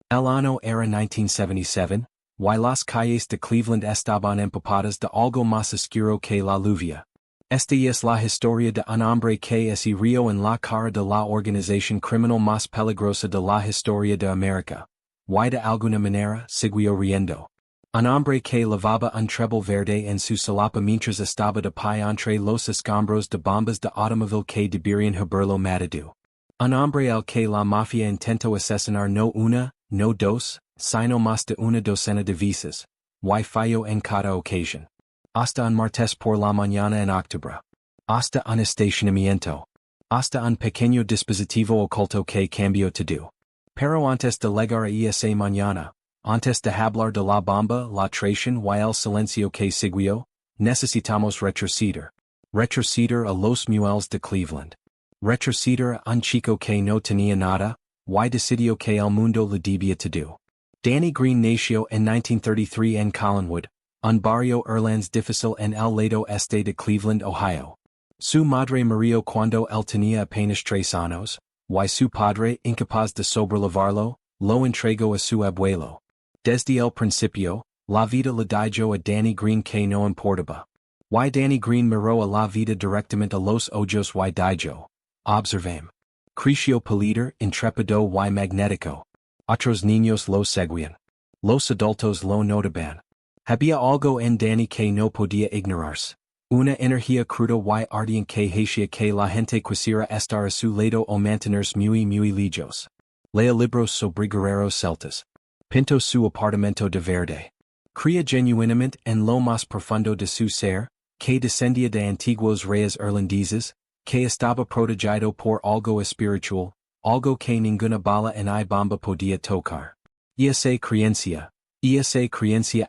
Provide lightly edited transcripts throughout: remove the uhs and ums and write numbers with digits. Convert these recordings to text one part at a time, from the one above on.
El año era 1977, y las calles de Cleveland estaban empapadas de algo más oscuro que la lluvia. Esta es la historia de un hombre que se rió en la cara de la organización criminal más peligrosa de la historia de América. Y de alguna manera siguió riendo. Un hombre que lavaba un treble verde en su solapa mientras estaba de pie entre los escombros de bombas de automóvil que deberían haberlo matado. Un hombre al que la mafia intentó asesinar no una, no dos, sino más de una docena de veces, y falló en cada ocasión. Hasta un martes por la mañana en octubre. Hasta un estacionamiento. Hasta un pequeño dispositivo oculto que cambió todo. Pero antes de llegar a esa mañana, antes de hablar de la bomba, la traición y el silencio que siguió, necesitamos retroceder. Retroceder a los muelles de Cleveland. Retroceder a un chico que no tenía nada, y decidió que el mundo le debía todo. Danny Greene nació en 1933 en Collinwood, un barrio irlandés difícil en el lado este de Cleveland, Ohio. Su madre murió cuando él tenía apenas 3 años, y su padre, incapaz de sobrellevarlo, lo entregó a su abuelo. Desde el principio, la vida le dio a Danny Greene que no importaba. Y Danny Greene miró a la vida directamente a los ojos y dijo: observame. Creció pelider, intrépido y magnético. Otros niños lo seguían. Los adultos lo notaban. Había algo en Danny que no podía ignorarse. Una energía cruda y ardiente que hacía que la gente quisiera estar a su lado o mantenerse muy lejos. Lea libros sobre guerreros celtas. Pintó su apartamento de verde. Cría genuinamente en lo más profundo de su ser, que descendía de antiguos reyes irlandeses, que estaba protegido por algo espiritual, algo que ninguna bala ni bomba podía tocar. Esa creencia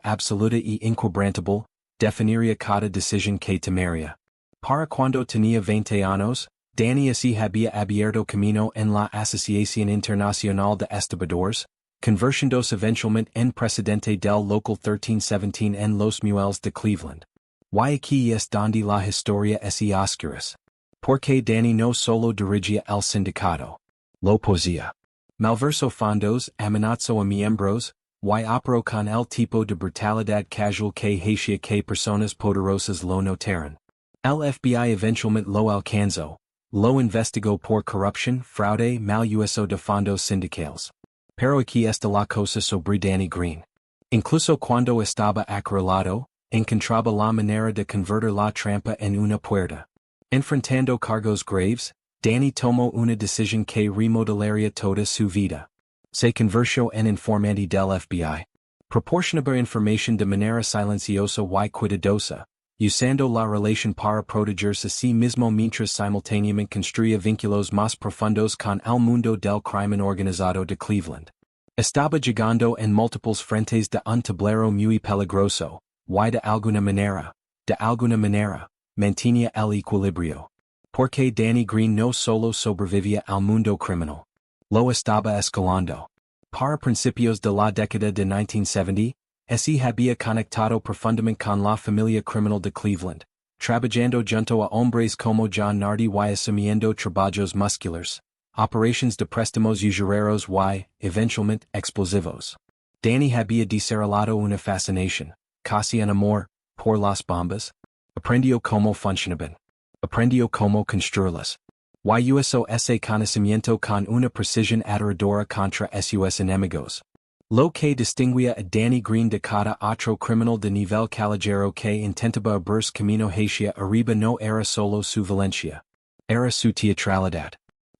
absoluta y inquebrantable, definiría cada decisión que tomaría. Para cuando tenía 20 años, Danny así había abierto camino en la Asociación Internacional de Estibadores, convirtiéndose eventualmente en presidente del Local 1317 en los muelles de Cleveland. Y aquí es donde la historia es oscura. Porque Danny no solo dirigía el sindicato. Lo poseía. Malversó fondos, amenazó a miembros, y operó con el tipo de brutalidad casual que hacía que personas poderosas lo notaran. El FBI eventualmente lo alcanzó, lo investigó por corrupción, fraude, mal uso de fondos sindicales. Pero aquí está la cosa sobre Danny Greene. Incluso cuando estaba acorralado, encontraba la manera de convertir la trampa en una puerta. Enfrentando cargos graves, Danny tomó una decisión que remodelaría toda su vida. Se convirtió en informante del FBI. Proporcionaba información de manera silenciosa y cuidadosa, usando la relación para protegerse a sí mismo mientras simultáneamente construía vínculos más profundos con el mundo del crimen organizado de Cleveland. Estaba llegando en múltiples frentes de un tablero muy peligroso, y de alguna manera, mantenía el equilibrio. Porque Danny Greene no solo sobrevivía al mundo criminal. Lo estaba escalando. Para principios de la década de 1970, ese había conectado profundamente con la familia criminal de Cleveland, trabajando junto a hombres como John Nardi y asumiendo trabajos musculares, operations de préstamos usureros y, eventualmente, explosivos. Danny había desarrollado una fascinación, casi un amor, por las bombas. Aprendió cómo funcionaban. Aprendió cómo construirlas. Y usó ese conocimiento con una precisión aterradora contra sus enemigos. Lo que distinguía a Danny Greene de cada otro criminal de nivel callejero que intentaba abrirse camino hacia arriba no era solo su violencia. Era su teatralidad.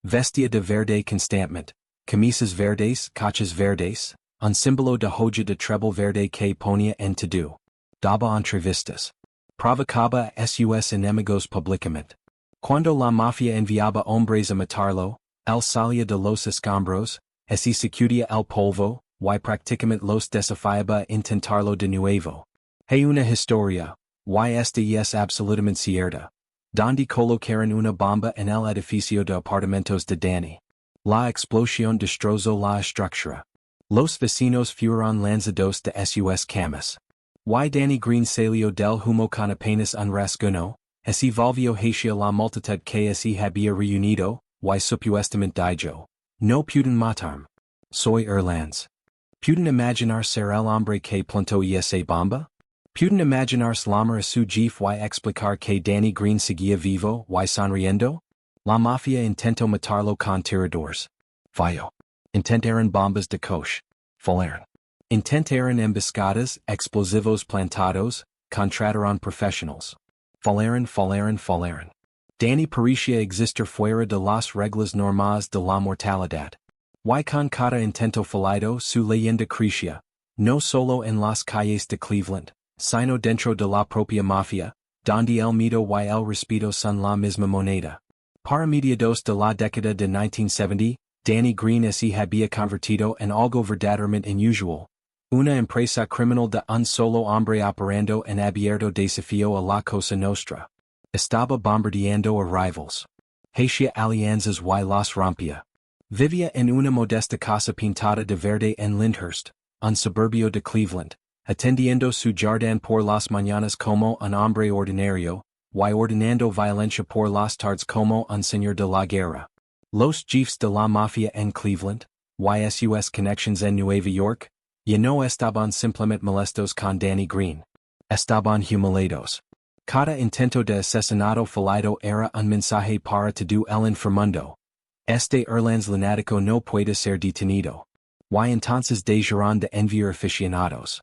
Vestía de verde constantemente, camisas verdes, coches verdes, un símbolo de joya de treble verde que ponía en todo. Daba entrevistas. Provocaba a sus enemigos públicamente. Cuando la mafia enviaba hombres a matarlo, él salía de los escombros, así sacudía el polvo, y prácticamente los desafiaba a intentarlo de nuevo. Hay una historia, y esta es absolutamente cierta, donde colocaron una bomba en el edificio de apartamentos de Danny. La explosión destrozó la estructura. Los vecinos fueron lanzados de sus camas. Y Danny Greene salió del humo con apenas un rasguño, así volvió hacia la multitud que así había reunido, y supuestamente dijo: no pueden matarme. Soy irlandés. Pueden imaginar ser el hombre que plantó esa bomba? Pueden imaginar la mera su jefe y explicar que Danny Greene seguía vivo y sonriendo? La mafia intentó matarlo con tiradores. Falló. Intentaron bombas de coche. Fallaron. Intentaron emboscadas, explosivos plantados, contrataron profesionales. Fallaron. Danny parecía existir fuera de las reglas normales de la mortalidad. Y con cada intento fallido su leyenda crecía, no solo en las calles de Cleveland, sino dentro de la propia mafia, donde el miedo y el respeto son la misma moneda. Para mediados de la década de 1970, Danny Greene se había convertido en algo verdaderamente inusual. Una empresa criminal de un solo hombre operando en abierto desafío a la Cosa Nostra. Estaba bombardeando a rivals. Hacía alianzas y las rompía. Vivía en una modesta casa pintada de verde en Lyndhurst, un suburbio de Cleveland, atendiendo su jardín por las mañanas como un hombre ordinario, y ordenando violencia por las tardes como un señor de la guerra. Los jefes de la mafia en Cleveland, y sus connections en Nueva York, ya no estaban simplemente molestos con Danny Greene. Estaban humiliados. Cada intento de asesinato fallido era un mensaje para todo el inframundo. Este irlandés lunático no puede ser detenido. Y entonces dejarán de enviar aficionados.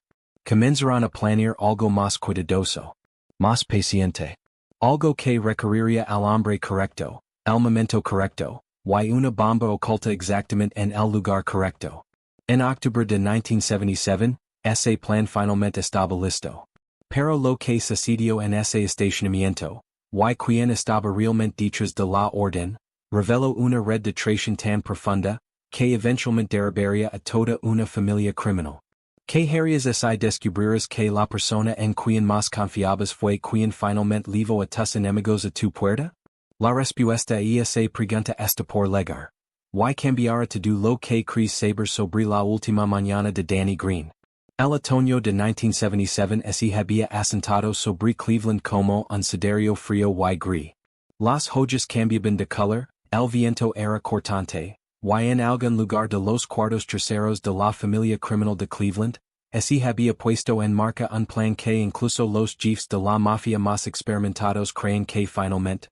Comenzarán a planear algo más cuidadoso. Más paciente. Algo que requeriría al hombre correcto, el momento correcto, y una bomba oculta exactamente en el lugar correcto. En octubre de 1977, ese plan finalmente estaba listo. Pero lo que sucedió en ese estacionamiento, y quien estaba realmente detrás de la orden, reveló una red de traición tan profunda, que eventualmente derribaría a toda una familia criminal. ¿Qué harías si descubrieras que la persona en quien más confiabas fue quien finalmente llevó a tus enemigos a tu puerta? La respuesta a esa pregunta está por llegar. ¿Y cambiará todo lo que crees saber sobre la última mañana de Danny Greene? El otoño de 1977 se había asentado sobre Cleveland como un siderio frío y gris. Las hojas cambiaban de color, el viento era cortante, y en algún lugar de los cuartos traseros de la familia criminal de Cleveland, se había puesto en marcha un plan que incluso los jefes de la mafia más experimentados creen que finalmente,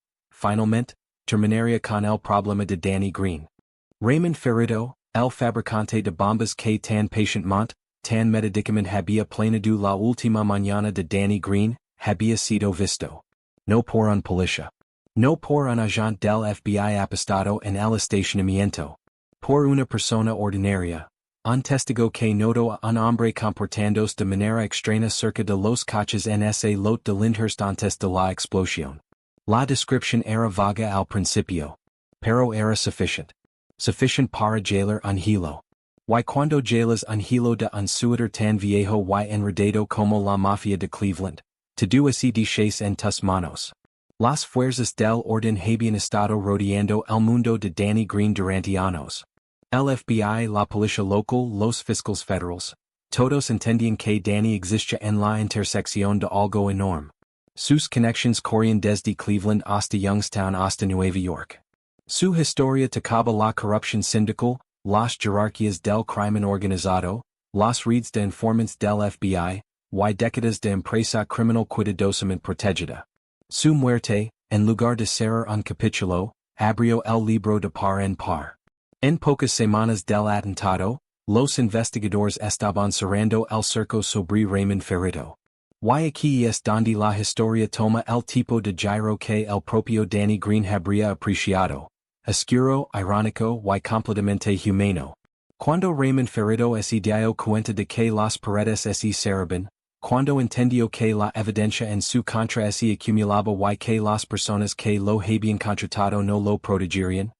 terminaría con el problema de Danny Greene. Raymond Ferrito, el fabricante de bombas que tan pacientemente, tan metódicamente había planeado la última mañana de Danny Greene, había sido visto. No por un policía. No por un agente del FBI apostado en el estacionamiento. Por una persona ordinaria. Un testigo que notó a un hombre comportándose de manera extraña cerca de los coches en ese lot de Lyndhurst antes de la explosión. La descripción era vaga al principio. Pero era suficiente. Suficiente para jalar un hilo. Y cuando jalas un hilo de un suéter tan viejo y enredado como la mafia de Cleveland, todo así deshace en tus manos. Las fuerzas del orden habían estado rodeando el mundo de Danny Greene durante años. El FBI, la policía local, los fiscales federales, todos entendían que Danny existía en la intersección de algo enorme. Sus conexiones corrían desde Cleveland hasta Youngstown hasta Nueva York. Su historia tocaba la corrupción sindical, las jerarquías del crimen organizado, las redes de informantes del FBI, y décadas de empresa criminal cuidadosamente protegida. Su muerte, en lugar de cerrar un capítulo, abrió el libro de par en par. En pocas semanas del atentado, los investigadores estaban cerrando el cerco sobre Raymond Ferrito. Y aquí es donde la historia toma el tipo de giro que el propio Danny Greene habría apreciado. Oscuro, irónico y completamente humano. Cuando Raymond Ferrito se dio cuenta de que las paredes se cerraban, cuando entendió que la evidencia en su contra se acumulaba y que las personas que lo habían contratado no lo protegerían,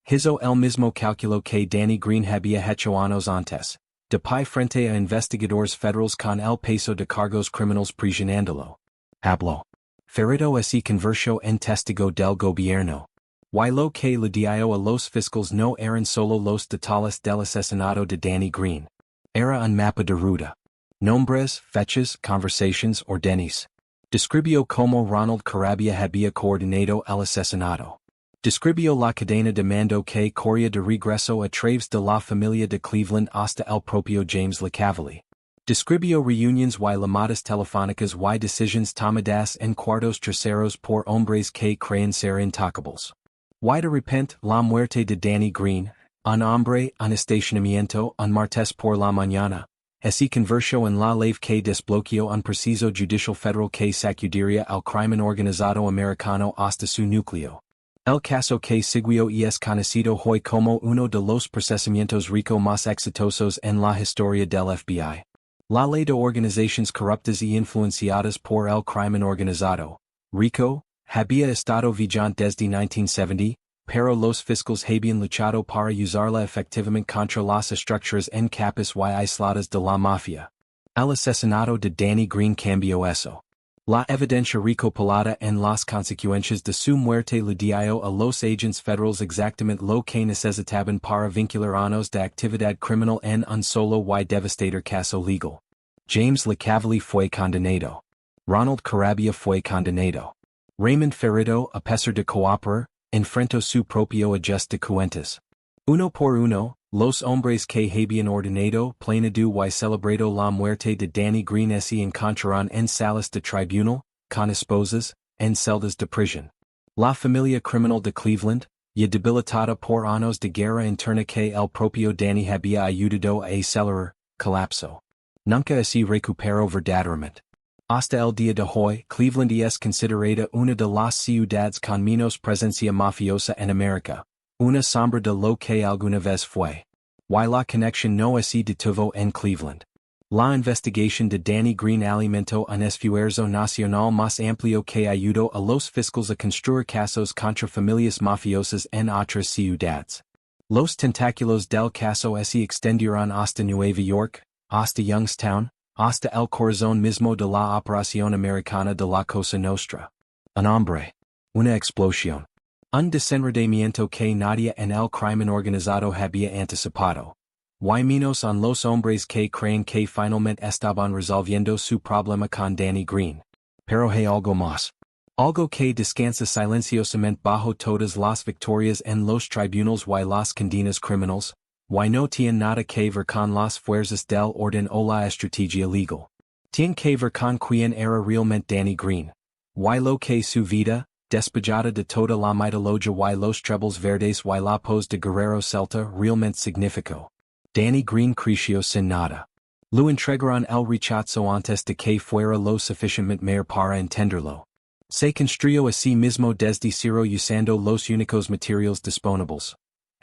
hizo el mismo cálculo que Danny Greene había hecho años antes, de pie frente a investigadores federales con el peso de cargos criminales presionándolo. Habló. Ferrito se convirtió en testigo del gobierno. Y lo que le dio a los fiscales no eran solo los detalles del asesinato de Danny Greene. Era un mapa de ruta. Nombres, fechas, conversaciones, órdenes. Describió cómo Ronald Carabia había coordinado el asesinato. Describio la cadena de mando que corria de regreso a través de la familia de Cleveland hasta el propio James LaCavalier. Describio reunions y llamadas telefónicas y decisions tomadas en cuartos terceros por hombres que creen ser intocables. Y de repente, la muerte de Danny Greene, un hombre, un estacionamiento, un martes por la mañana, se convirtió en la ley que desbloqueó un preciso judicial federal que sacudiría al crimen organizado americano hasta su núcleo. El caso que siguió es conocido hoy como uno de los procesamientos RICO más exitosos en la historia del FBI. La ley de organizaciones corruptas y influenciadas por el crimen organizado, RICO, había estado vigente desde 1970, pero los fiscales habían luchado para usarla efectivamente contra las estructuras en capas y aisladas de la mafia. El asesinato de Danny Greene cambió eso. La evidencia recopilada en las consecuencias de su muerte le dio a los agentes federales exactamente lo que necesitaban para vincular años de actividad criminal en un solo y devastador caso legal. James LaCavalier fue condenado. Ronald Carabia fue condenado. Raymond Ferrito, a pesar de cooperar, enfrentó su propio ajuste de cuentas. Uno por uno, los hombres que habían ordenado, planeado y celebrado la muerte de Danny Greene se encontraron en salas de tribunal, con esposas, en celdas de prisión. La familia criminal de Cleveland, ya debilitada por años de guerra interna que el propio Danny había ayudado a acelerar, colapsó. Nunca se recuperó verdaderamente. Hasta el día de hoy, Cleveland es considerada una de las ciudades con menos presencia mafiosa en América. Una sombra de lo que alguna vez fue. Y la conexión no se detuvo en Cleveland. La investigación de Danny Greene alimentó un esfuerzo nacional más amplio que ayudó a los fiscales a construir casos contra familias mafiosas en otras ciudades. Los tentáculos del caso se extendieron hasta Nueva York, hasta Youngstown, hasta el corazón mismo de la operación americana de la Cosa Nostra. Un hombre. Una explosión. Un desenredamiento que nadie en el crimen organizado había anticipado. Y menos en los hombres que creen que finalmente estaban resolviendo su problema con Danny Greene. Pero hay algo más. Algo que descansa silenciosamente bajo todas las victorias en los tribunales y las condenas criminales, y no tiene nada que ver con las fuerzas del orden o la estrategia legal. Tiene que ver con quién era realmente Danny Greene. Y lo que su vida, despejada de toda la mitología y los trebles verdes y la pose de guerrero celta realmente significó. Danny Greene creció sin nada. Lo entregaron el rechazo antes de que fuera lo suficientemente mayor para entenderlo. Se construyó a sí mismo desde cero usando los únicos materiales disponibles.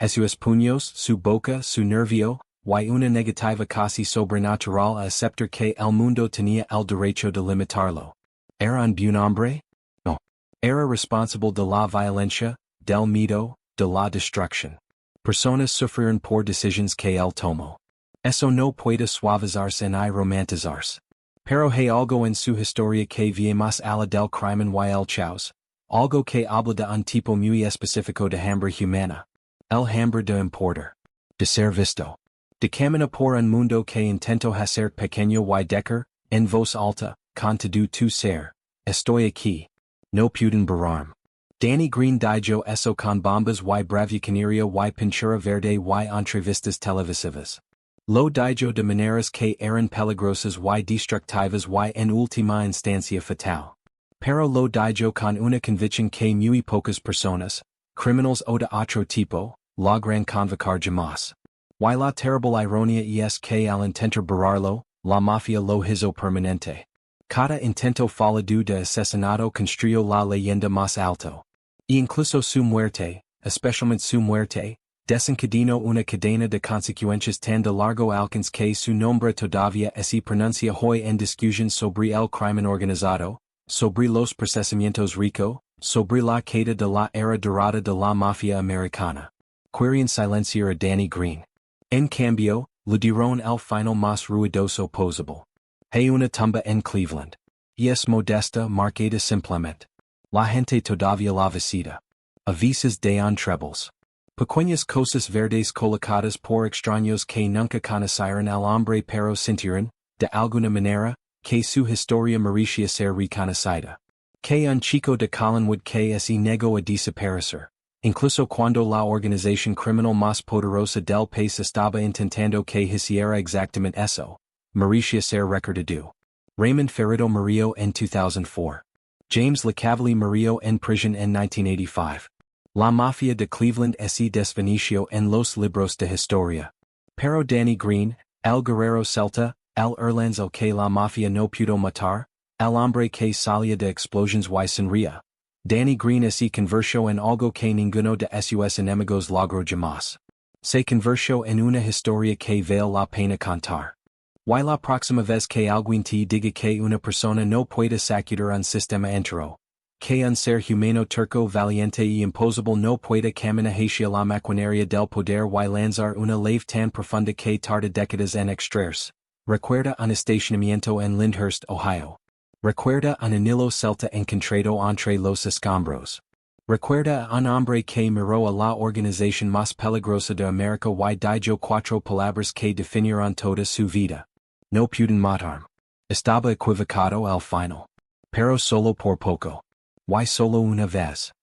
Sus puños, su boca, su nervio, y una negativa casi sobrenatural a aceptar que el mundo tenía el derecho de limitarlo. ¿Era un buen hombre? No. Era responsable de la violencia, del miedo, de la destrucción. Personas sufrieron por decisiones que él tomó. Eso no puede suavizarse ni romantizarse. Pero hay algo en su historia que va más allá del crimen y el caos, algo que habla de un tipo muy específico de hambre humana. El hambre de importar. De ser visto. De caminar por un mundo que intento hacer pequeño y decar, en voz alta, con todo tu ser. Estoy aquí. No pueden borrarme. Danny Greene dijo eso con bombas y bravuconería y pintura verde y entrevistas televisivas. Lo dijo de maneras que eran peligrosas y destructivas y en última instancia fatal. Pero lo dijo con una convicción que muy pocas personas, criminals o de otro tipo, logran convocar jamás. Y la terrible ironía es que al intentar borrarlo, la mafia lo hizo permanente. Cada intento fallido de asesinato construyó la leyenda más alto. Y incluso su muerte, especialmente su muerte, desencadenó una cadena de consecuencias tan de largo alcance que su nombre todavía se pronuncia hoy en discusión sobre el crimen organizado, sobre los procesamientos RICO, sobre la caída de la era dorada de la mafia americana. Querían silenciar a Danny Greene. En cambio, le dieron el final más ruidoso posible. Hay una tumba en Cleveland. Y es modesta, marcada simplemente. La gente todavía la visita. A veces de un trebles. Pequeñas cosas verdes colocadas por extraños que nunca conocieron al hombre pero sintieron, de alguna manera, que su historia merecía ser reconocida. Que un chico de Collinwood que se negó a desaparecer. Incluso cuando la organización criminal más poderosa del país estaba intentando que hiciera exactamente eso, Mauricia ser recordado. Raymond Ferrito murió en 2004. James LeCavalier murió en prisión en 1985. La Mafia de Cleveland se desvaneció en los libros de historia. Pero Danny Greene, el guerrero celta, el irlandés que la Mafia no pudo matar, el hombre que salía de explosions y sonría. Danny Greene se convirtió en algo que ninguno de sus enemigos logró jamás. Se convirtió en una historia que vale la pena contar. Y la próxima vez que alguien te diga que una persona no puede sacudir un sistema entero, que un ser humano turco valiente y imposible no puede caminar hacia la maquinaria del poder y lanzar una lave tan profunda que tarda décadas en extraerse. Recuerda un estacionamiento en Lyndhurst, Ohio. Recuerda un anillo celta encontrado entre los escombros. Recuerda a un hombre que miró a la organización más peligrosa de América y dijo cuatro palabras que definieron toda su vida. No pudieron matarme. Estaba equivocado al final. Pero solo por poco. Y solo una vez.